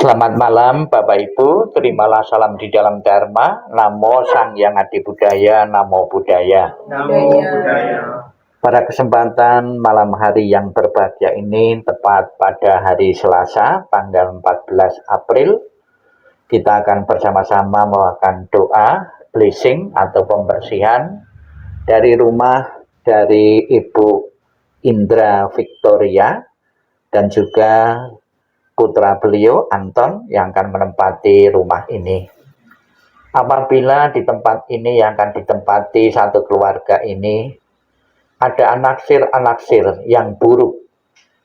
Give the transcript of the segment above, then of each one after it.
Selamat malam Bapak Ibu, terimalah salam di dalam Dharma. Namo Sang Hyang Adi Budaya, Namo Buddhaya. Namo Buddhaya. Pada kesempatan malam hari yang berbahagia ini, tepat pada hari Selasa, tanggal 14 April, kita akan bersama-sama melakukan doa, blessing atau pembersihan dari rumah dari Ibu Indra Victoria dan juga putra beliau Anton yang akan menempati rumah ini. Apabila di tempat ini yang akan ditempati satu keluarga ini ada anaksir-anaksir yang buruk,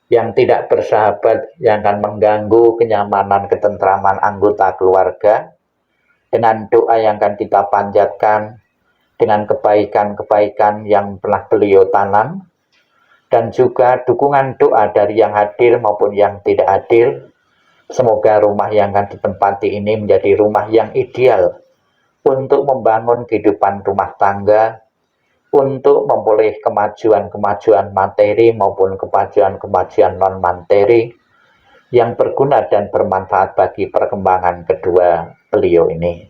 yang tidak bersahabat, yang akan mengganggu kenyamanan ketentraman anggota keluarga, dengan doa yang akan kita panjatkan, dengan kebaikan-kebaikan yang pernah beliau tanam, dan juga dukungan doa dari yang hadir maupun yang tidak hadir. Semoga rumah yang akan ditempati ini menjadi rumah yang ideal untuk membangun kehidupan rumah tangga, untuk memperoleh kemajuan-kemajuan materi maupun kemajuan-kemajuan non-materi yang berguna dan bermanfaat bagi perkembangan kedua beliau ini.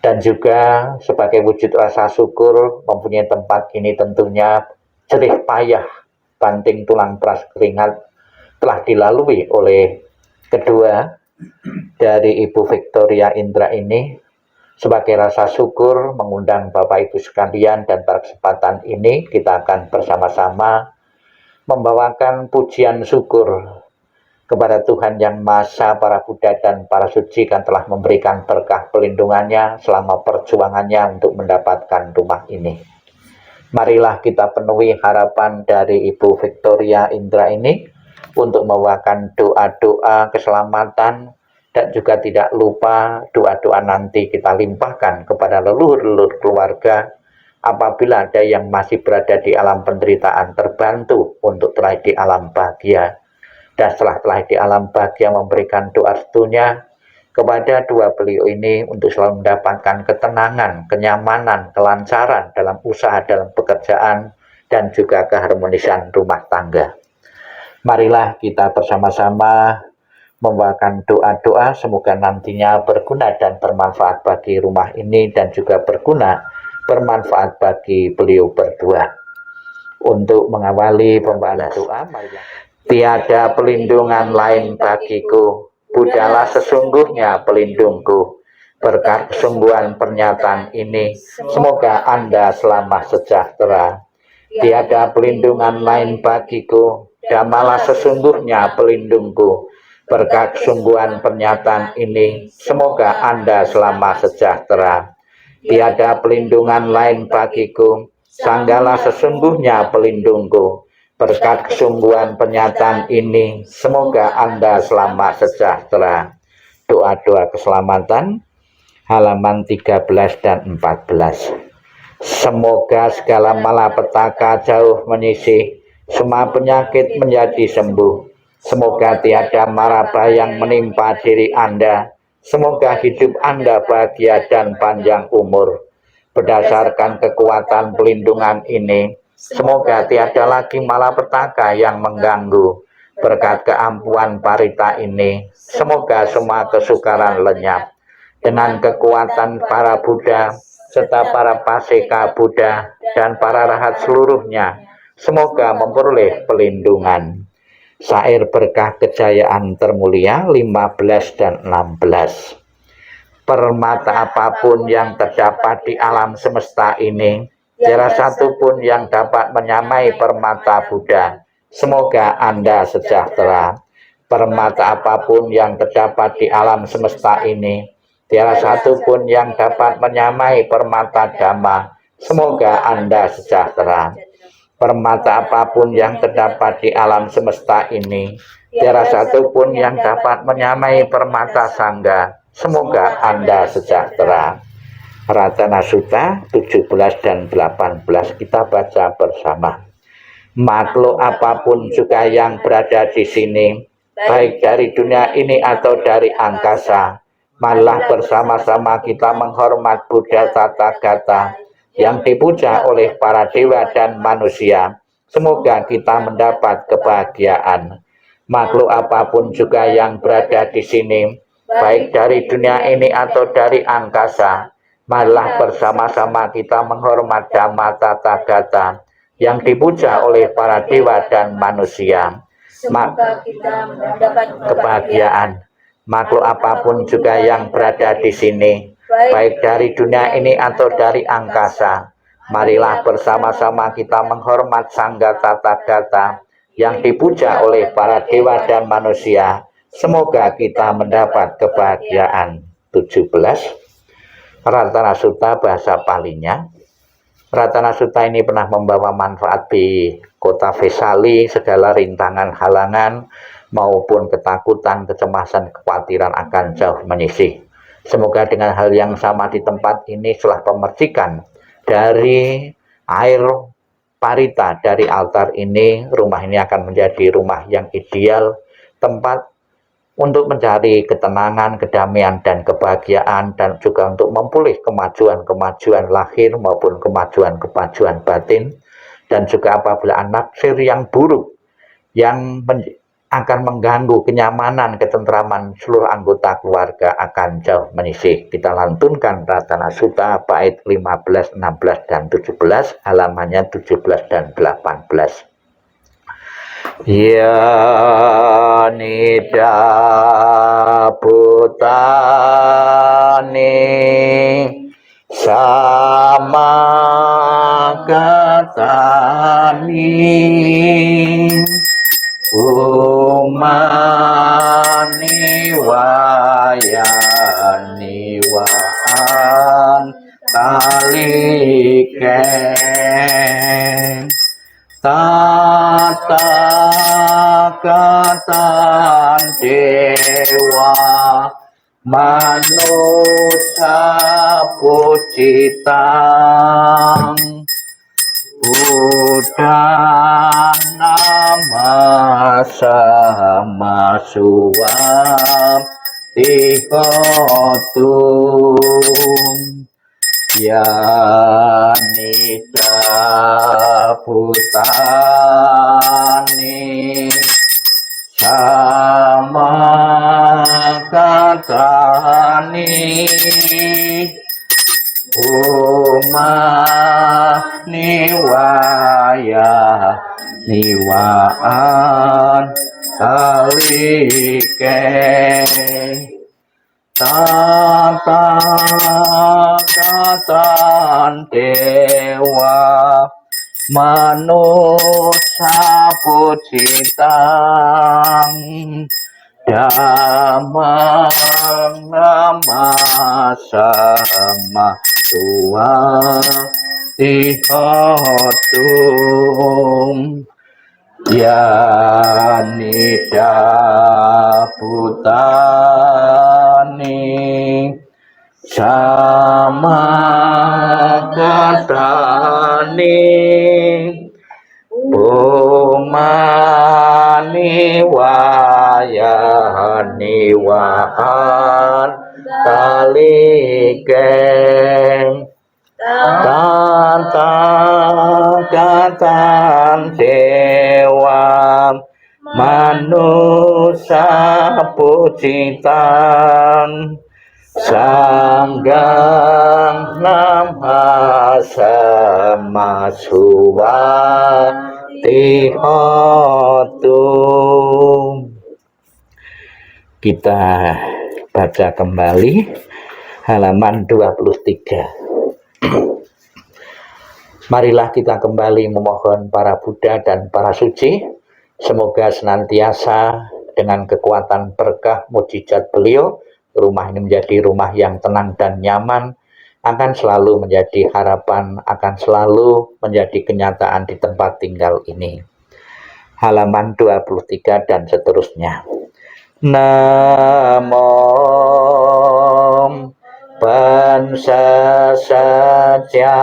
Dan juga sebagai wujud rasa syukur mempunyai tempat ini tentunya jerih payah, banting tulang peras keringat telah dilalui oleh kedua dari Ibu Victoria Indra ini. Sebagai rasa syukur mengundang Bapak Ibu sekalian, dan pada kesempatan ini kita akan bersama-sama membawakan pujian syukur kepada Tuhan Yang Maha Esa, para Buddha dan para suci yang telah memberikan berkah pelindungannya selama perjuangannya untuk mendapatkan rumah ini. Marilah kita penuhi harapan dari Ibu Victoria Indra ini untuk membawakan doa-doa keselamatan, dan juga tidak lupa doa-doa nanti kita limpahkan kepada leluhur-leluhur keluarga apabila ada yang masih berada di alam penderitaan, terbantu untuk telah di alam bahagia, dan setelah di alam bahagia memberikan doa restunya kepada dua beliau ini untuk selalu mendapatkan ketenangan, kenyamanan, kelancaran dalam usaha, dalam pekerjaan, dan juga keharmonisan rumah tangga. Marilah kita bersama-sama membawakan doa-doa, semoga nantinya berguna dan bermanfaat bagi rumah ini, dan juga berguna, bermanfaat bagi beliau berdua. Untuk mengawali pembacaan doa, marilah. Tiada pelindungan lain bagiku, Buddhalah sesungguhnya pelindungku. Berkat kesungguhan pernyataan ini, semoga Anda selamat sejahtera. Tiada pelindungan lain bagiku, Dhammalah sesungguhnya pelindungku. Berkat kesungguhan pernyataan ini, semoga Anda selamat sejahtera. Tiada pelindungan lain bagiku, Sanggalah sesungguhnya pelindungku. Berkat kesungguhan pernyataan ini, semoga Anda selamat sejahtera. Doa-doa keselamatan, halaman 13 dan 14. Semoga segala malapetaka jauh menyisih, semua penyakit menjadi sembuh. Semoga tiada mara yang menimpa diri Anda. Semoga hidup Anda bahagia dan panjang umur. Berdasarkan kekuatan pelindungan ini, semoga tiada lagi malapetaka yang mengganggu. Berkat keampuhan parita ini, semoga semua kesukaran lenyap. Dengan kekuatan para Buddha serta para paseka Buddha dan para rahat seluruhnya, semoga memperoleh pelindungan. Syair berkah kejayaan termulia 15 dan 16. Permata apapun yang terdapat di alam semesta ini, tiada satu pun yang dapat menyamai permata Buddha. Semoga Anda sejahtera. Permata apapun yang terdapat di alam semesta ini, tiada satu pun yang dapat menyamai permata Dhamma. Semoga Anda sejahtera. Permata apapun yang terdapat di alam semesta ini, tiada satu pun yang dapat menyamai permata Sangga. Semoga Anda sejahtera. Ratana Sutta 17 dan 18 kita baca bersama. Makhluk apapun juga yang berada di sini, baik dari dunia ini atau dari angkasa, malah bersama-sama kita menghormat Buddha Tathagata yang dipuja oleh para dewa dan manusia. Semoga kita mendapat kebahagiaan. makhluk apapun juga yang berada di sini, baik dari dunia ini atau dari angkasa, marilah bersama-sama kita menghormat Dhamma Tata Gata yang dipuja oleh para dewa dan manusia. Semoga kita mendapat Kebahagiaan makhluk apapun juga yang berada di sini, baik dari dunia ini atau dari angkasa, marilah bersama-sama kita menghormat Sangga Tata Gata yang dipuja oleh para dewa dan manusia. Semoga kita mendapat kebahagiaan. 17. Ratana Sutta bahasa Palinya. Ratana Sutta ini pernah membawa manfaat di kota Vesali, segala rintangan halangan maupun ketakutan, kecemasan, kekhawatiran akan jauh menyisih. Semoga dengan hal yang sama di tempat ini setelah pemercikan dari air parita dari altar ini, rumah ini akan menjadi rumah yang ideal, tempat untuk mencari ketenangan, kedamaian, dan kebahagiaan, dan juga untuk memulih kemajuan-kemajuan lahir maupun kemajuan-kemajuan batin, dan juga apabila anak naksir yang buruk yang akan mengganggu kenyamanan, ketentraman seluruh anggota keluarga akan jauh menyisih. Kita lantunkan Ratana Sutta bait 15, 16, dan 17, halamannya 17 dan 18. Ya nida putani sama katani umani wayani waan taliken tata katan dewa manusia pujitan udah nama sama suam tihotum ya nida putani sama katani niwaya niwaan salike tata katan dewa manusia pujitan damang nama sama tua tihotum ya nida putani sama katani umani wayani waan talikeng tata katan dewa manusia pujitan sanggang nama sama suwatihotum. Kita baca kembali halaman 23. Marilah kita kembali memohon para Buddha dan para suci, semoga senantiasa dengan kekuatan berkah mujizat beliau, rumah ini menjadi rumah yang tenang dan nyaman, akan selalu menjadi harapan, akan selalu menjadi kenyataan di tempat tinggal ini. Halaman 23 dan seterusnya. Namo Pansa saja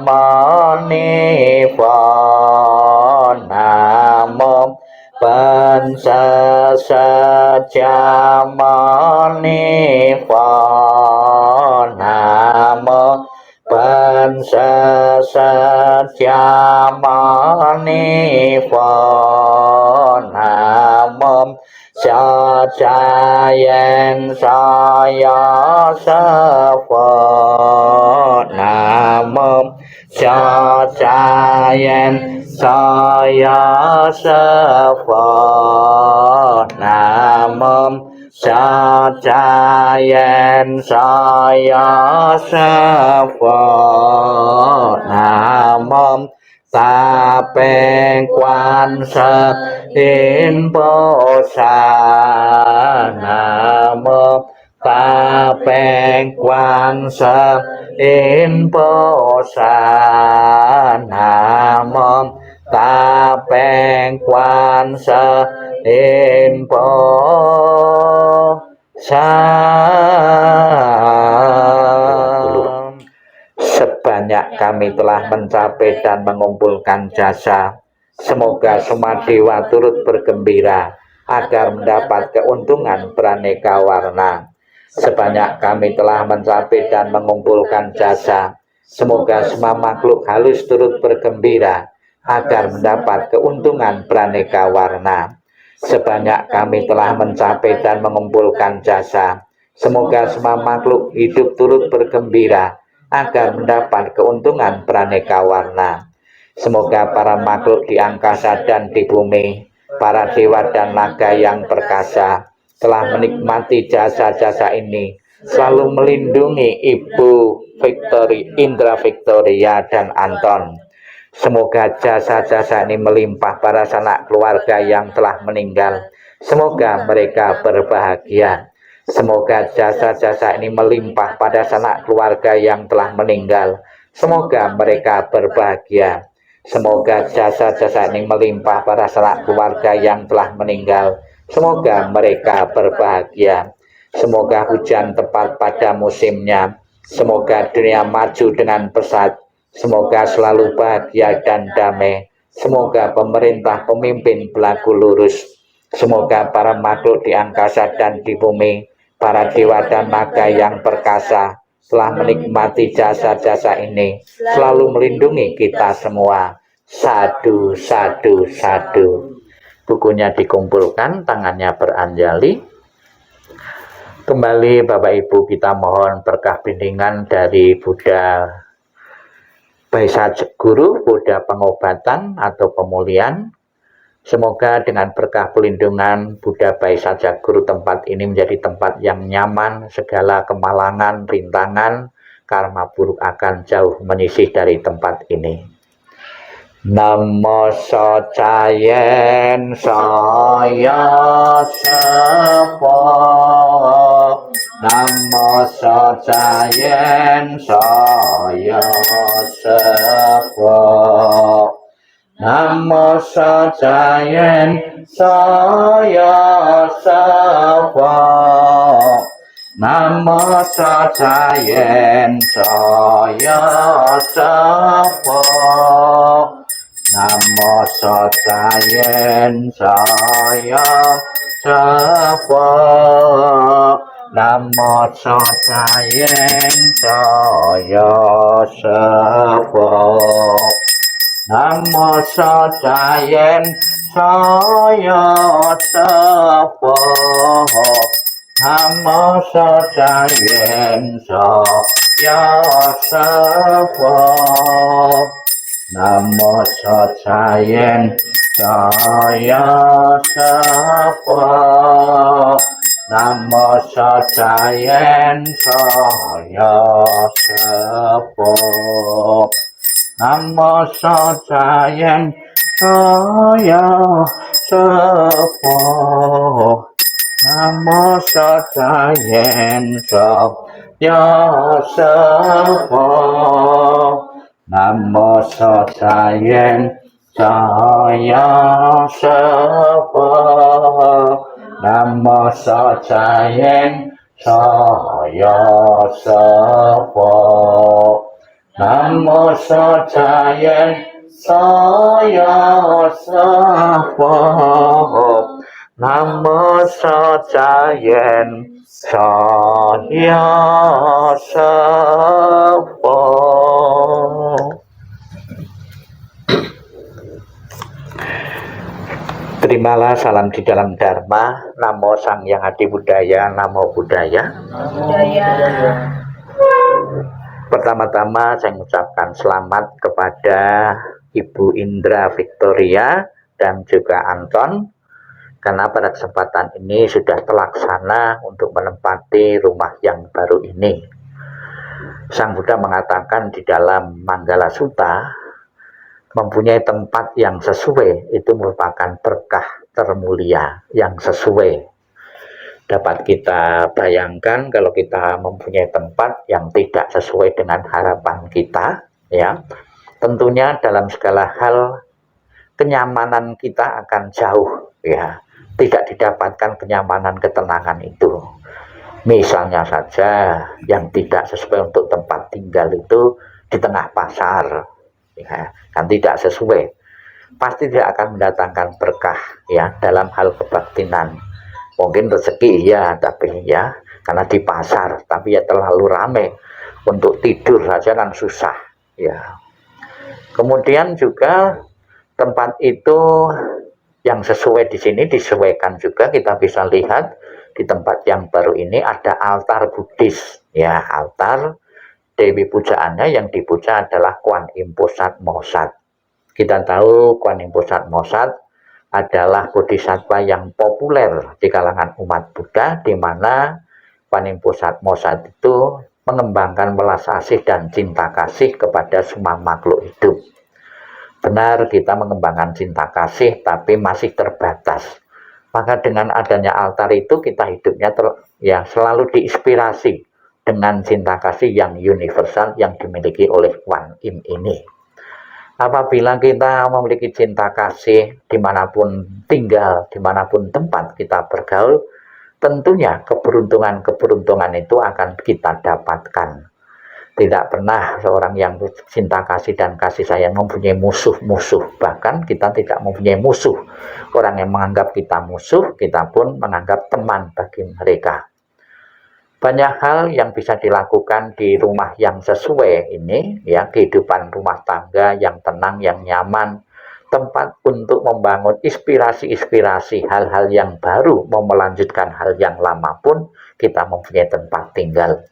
manifa namo pansa saja manifa namo pansa saja manifa namo sajayen saya sepo namo sajayen saya sepo namo sajayen saya sepo namo tapeng quan sơ in bồ sa namo tapeng quan sơ in bồ sa namo tapeng quan sơ in bồ sa. Sebanyak kami telah mencapai dan mengumpulkan jasa, semoga semua dewa turut bergembira agar mendapat keuntungan beraneka warna. Sebanyak kami telah mencapai dan mengumpulkan jasa, semoga semua makhluk halus turut bergembira agar mendapat keuntungan beraneka warna. Sebanyak kami telah mencapai dan mengumpulkan jasa, semoga semua makhluk hidup turut bergembira agar mendapat keuntungan beraneka warna. Semoga para makhluk di angkasa dan di bumi, para dewa dan naga yang perkasa telah menikmati jasa-jasa ini, selalu melindungi Ibu Indra Victoria dan Anton. Semoga jasa-jasa ini melimpah para sanak keluarga yang telah meninggal. Semoga mereka berbahagia. Semoga jasa-jasa ini melimpah pada sanak keluarga yang telah meninggal. Semoga mereka berbahagia. Semoga jasa-jasa ini melimpah pada sanak keluarga yang telah meninggal. Semoga mereka berbahagia. Semoga hujan tepat pada musimnya. Semoga dunia maju dengan pesat. Semoga selalu bahagia dan damai. Semoga pemerintah pemimpin berlaku lurus. Semoga para makhluk di angkasa dan di bumi, para dewa dan naga yang perkasa telah menikmati jasa-jasa ini, selalu melindungi kita semua. Sadu, sadu, sadu. Bukunya dikumpulkan, tangannya beranjali. Kembali Bapak Ibu, kita mohon berkah bimbingan dari Buddha Baisa Guru, Buddha pengobatan atau pemulihan. Semoga dengan berkah pelindungan Buddha Baisa Guru, tempat ini menjadi tempat yang nyaman, segala kemalangan, rintangan, karma buruk akan jauh menyisih dari tempat ini. Namo sajayen saya sepo, namo sajayen saya sepo, namo sajayen saya sepo, namo sajayen saya sepo, namo sajayen saya sepo, namo sajayen saya sepo, namo sajayen saya sepo, namo sajayen saya sepo, namo sajayen saya sepo, namo sajayen saya sepo, namo sajayen saya sepo, namo sajayen saya sepo, namo sajayen saya sepo, namo sajayen saya sepo, namo sajayen saya sepo, namo sajayen saya sepo. Terima Terimalah salam di dalam Dharma. Namo Sang Hyang Adi Budaya, Namo Buddhaya. Pertama-tama saya mengucapkan selamat kepada Ibu Indra Victoria dan juga Anton, karena pada kesempatan ini sudah terlaksana untuk menempati rumah yang baru ini. Sang Buddha mengatakan di dalam Manggala Sutta, mempunyai tempat yang sesuai itu merupakan berkah termulia yang sesuai. Dapat kita bayangkan kalau kita mempunyai tempat yang tidak sesuai dengan harapan kita, ya, tentunya dalam segala hal kenyamanan kita akan jauh, ya, tidak didapatkan kenyamanan ketenangan itu. Misalnya saja yang tidak sesuai untuk tempat tinggal itu di tengah pasar, ya, kan tidak sesuai, pasti tidak akan mendatangkan berkah, ya, dalam hal kebaktinan. Mungkin rezeki ya, tapi ya karena di pasar, tapi ya terlalu ramai untuk tidur saja kan susah, ya. Kemudian juga tempat itu yang sesuai di sini disesuaikan juga, kita bisa lihat di tempat yang baru ini ada altar Buddhis, ya, altar Dewi pujaannya yang dipuja adalah Kuan Im Posat Mosat. Kita tahu Kuan Im Posat Mosat adalah bodhisattva yang populer di kalangan umat Buddha, di mana Kuan Im Posat Mosat itu mengembangkan welas asih dan cinta kasih kepada semua makhluk hidup. Benar, kita mengembangkan cinta kasih, tapi masih terbatas. Maka dengan adanya altar itu kita hidupnya selalu diinspirasi dengan cinta kasih yang universal yang dimiliki oleh Kuan Im ini. Apabila kita memiliki cinta kasih dimanapun tinggal, dimanapun tempat kita bergaul, tentunya keberuntungan itu akan kita dapatkan. Tidak pernah seorang yang cinta kasih dan kasih sayang mempunyai musuh-musuh. Bahkan kita tidak mempunyai musuh. Orang yang menganggap kita musuh, kita pun menganggap teman bagi mereka. Banyak hal yang bisa dilakukan di rumah yang sesuai ini, ya, kehidupan rumah tangga yang tenang, yang nyaman, tempat untuk membangun inspirasi-inspirasi hal-hal yang baru, mau melanjutkan hal yang lama pun kita mempunyai tempat tinggal.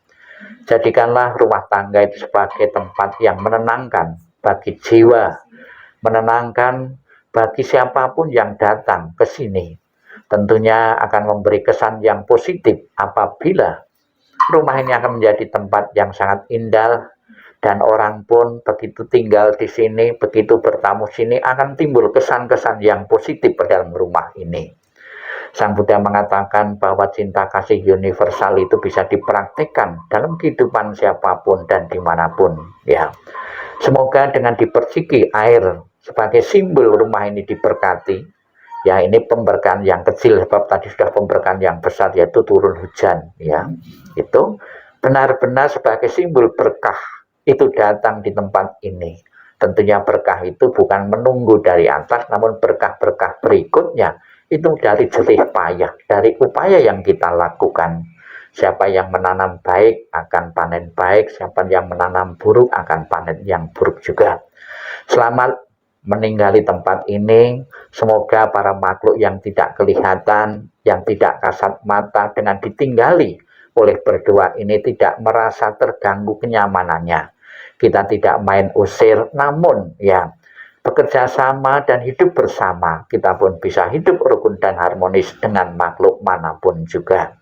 Jadikanlah rumah tangga itu sebagai tempat yang menenangkan bagi jiwa, menenangkan bagi siapapun yang datang ke sini. Tentunya akan memberi kesan yang positif apabila rumah ini akan menjadi tempat yang sangat indah, dan orang pun begitu tinggal di sini, begitu bertamu sini akan timbul kesan-kesan yang positif pada dalam rumah ini. Sang Buddha mengatakan bahwa cinta kasih universal itu bisa dipraktikkan dalam kehidupan siapapun dan dimanapun, ya. Semoga dengan diperciki air sebagai simbol rumah ini diberkati, ya, ini pemberkahan yang kecil, sebab tadi sudah pemberkahan yang besar, yaitu turun hujan, ya. Itu benar-benar sebagai simbol berkah itu datang di tempat ini. Tentunya berkah itu bukan menunggu dari atas, namun berkah-berkah berikutnya itu dari jerih payah, dari upaya yang kita lakukan. Siapa yang menanam baik akan panen baik, siapa yang menanam buruk akan panen yang buruk juga. Selamat meninggali tempat ini. Semoga para makhluk yang tidak kelihatan, yang tidak kasat mata, dengan ditinggali oleh berdua ini tidak merasa terganggu kenyamanannya. Kita tidak main usir, namun ya bekerja sama dan hidup bersama, kita pun bisa hidup rukun dan harmonis dengan makhluk manapun juga.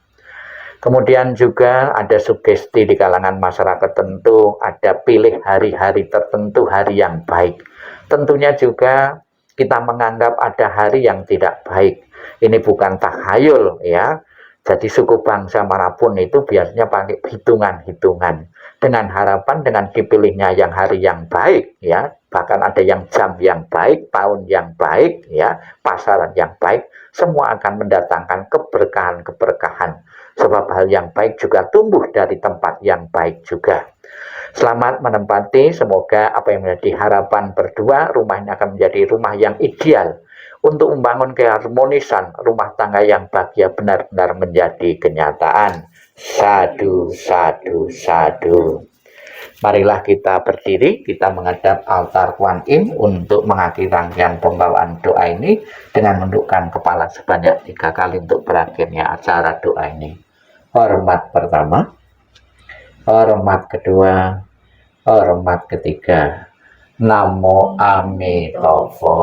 Kemudian juga ada sugesti di kalangan masyarakat tertentu, ada pilih hari-hari tertentu, hari yang baik. Tentunya juga kita menganggap ada hari yang tidak baik. Ini bukan takhayul, ya. Jadi suku bangsa manapun itu biasanya pakai hitungan-hitungan dengan harapan dengan dipilihnya yang hari yang baik, ya. Bahkan ada yang jam yang baik, tahun yang baik, ya, pasaran yang baik, semua akan mendatangkan keberkahan-keberkahan. Sebab hal yang baik juga tumbuh dari tempat yang baik juga. Selamat menempati, semoga apa yang menjadi harapan berdua, rumah ini akan menjadi rumah yang ideal untuk membangun keharmonisan rumah tangga yang bahagia benar-benar menjadi kenyataan. Sadu, sadu, sadu. Marilah kita berdiri, kita menghadap altar Kuan Im untuk mengakhiri rangkaian pembawaan doa ini dengan menundukkan kepala sebanyak 3 kali untuk berakhirnya acara doa ini. Hormat pertama, hormat kedua, hormat ketiga. Namo Amitopo.